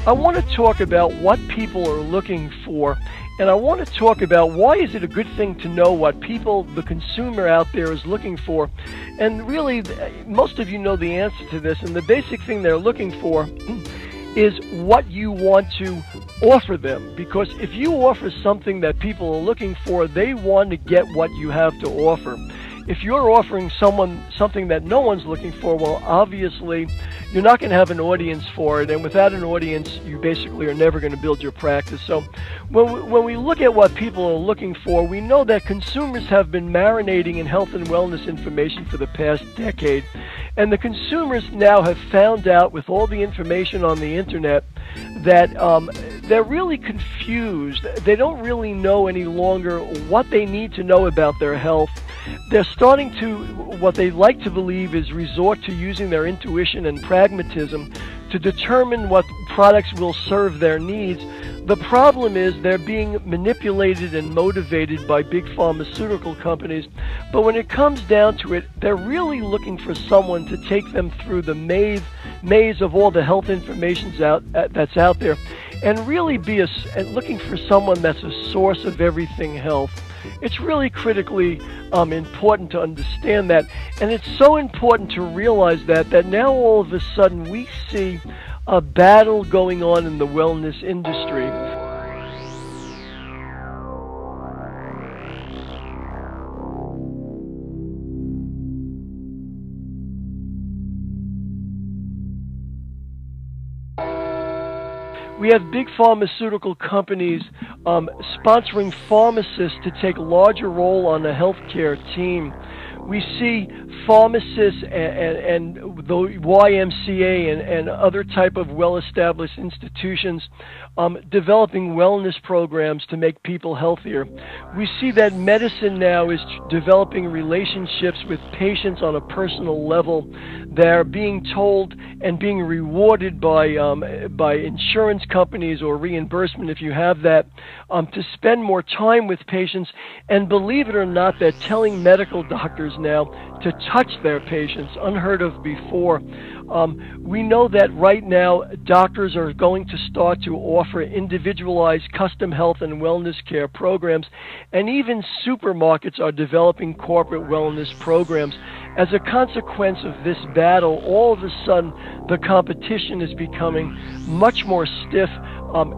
I want to talk about what people are looking for, and I want to talk about why is it a good thing to know what people, the consumer out there, is looking for. And really, most of you know the answer to this, and the basic thing they're looking for is what you want to offer them. Because if you offer something that people are looking for, they want to get what you have to offer. If you're offering someone something that no one's looking for, well, obviously, you're not going to have an audience for it, and without an audience, you basically are never going to build your practice. So when we look at what people are looking for, we know that consumers have been marinating in health and wellness information for the past decade, and the consumers now have found out with all the information on the internet that they're really confused. They don't really know any longer what they need to know about their health. They're starting to, what they like to believe is resort to using their intuition and pragmatism to determine what products will serve their needs. The problem is they're being manipulated and motivated by big pharmaceutical companies. But when it comes down to it, they're really looking for someone to take them through the maze of all the health information that's out there, and really be looking for someone that's a source of everything health. It's really critically important to understand that, and it's so important to realize that now all of a sudden we see a battle going on in the wellness industry. We have big pharmaceutical companies sponsoring pharmacists to take a larger role on the healthcare team. We see pharmacists and the YMCA and other type of well-established institutions developing wellness programs to make people healthier. We see that medicine now is developing relationships with patients on a personal level. They're being told and being rewarded by insurance companies or reimbursement, if you have that, to spend more time with patients. And believe it or not, they're telling medical doctors now to touch their patients, unheard of before. We know that right now doctors are going to start to offer individualized custom health and wellness care programs, and even supermarkets are developing corporate wellness programs. As a consequence of this battle, all of a sudden the competition is becoming much more stiff.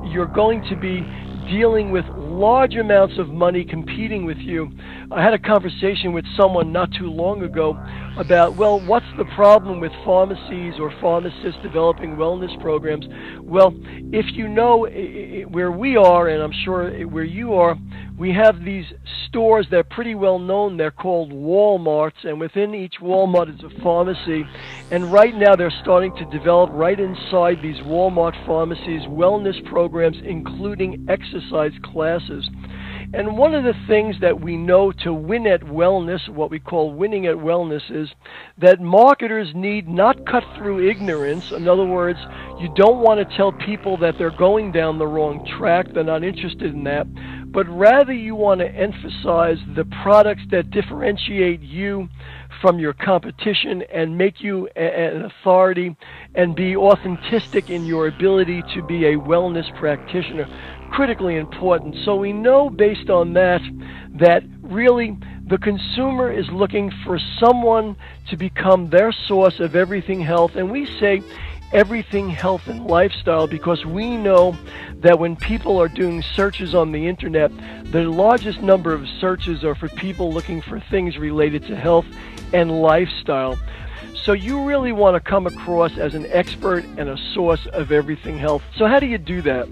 You're going to be dealing with large amounts of money competing with you. I had a conversation with someone not too long ago about, well, what's the problem with pharmacies or pharmacists developing wellness programs? Well, if you know where we are, and I'm sure where you are, we have these stores that are pretty well known. They're called Walmarts, and within each Walmart is a pharmacy. And right now they're starting to develop right inside these Walmart pharmacies wellness programs, including exercise classes. And one of the things that we know to win at wellness, what we call winning at wellness, is that marketers need not cut through ignorance. In other words, you don't want to tell people that they're going down the wrong track. They're not interested in that. But rather you want to emphasize the products that differentiate you from your competition and make you an authority and be authentic in your ability to be a wellness practitioner. Critically important. So we know based on that really the consumer is looking for someone to become their source of everything health. And we say everything health and lifestyle because we know that when people are doing searches on the internet, the largest number of searches are for people looking for things related to health and lifestyle. So you really want to come across as an expert and a source of everything health. So how do you do that?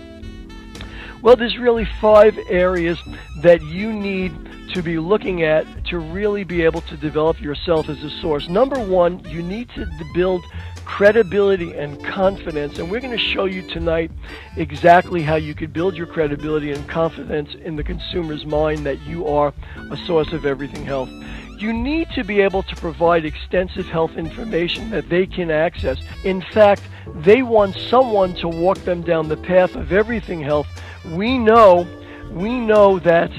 Well, there's really 5 areas that you need to be looking at to really be able to develop yourself as a source. Number 1, you need to build credibility and confidence, and we're going to show you tonight exactly how you could build your credibility and confidence in the consumer's mind that you are a source of everything health. You need to be able to provide extensive health information that they can access. In fact, they want someone to walk them down the path of everything health. We know that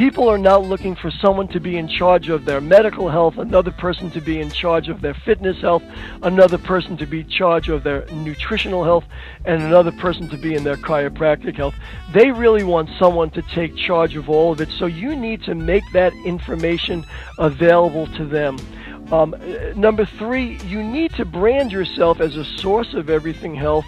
People are not looking for someone to be in charge of their medical health, another person to be in charge of their fitness health, another person to be in charge of their nutritional health, and another person to be in their chiropractic health. They really want someone to take charge of all of it, so you need to make that information available to them. Number 3, you need to brand yourself as a source of everything health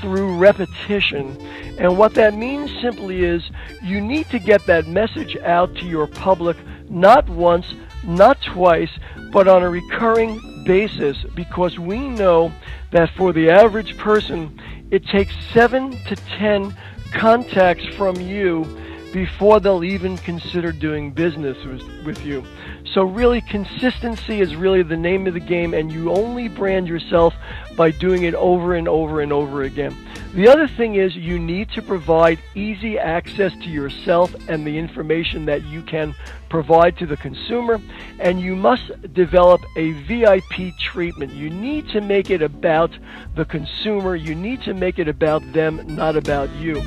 through repetition. And what that means simply is you need to get that message out to your public not once, not twice, but on a recurring basis, because we know that for the average person, it takes 7 to 10 contacts from you before they'll even consider doing business with you. So really, consistency is really the name of the game, and you only brand yourself by doing it over and over and over again. The other thing is you need to provide easy access to yourself and the information that you can provide to the consumer, and you must develop a VIP treatment. You need to make it about the consumer. You need to make it about them, not about you.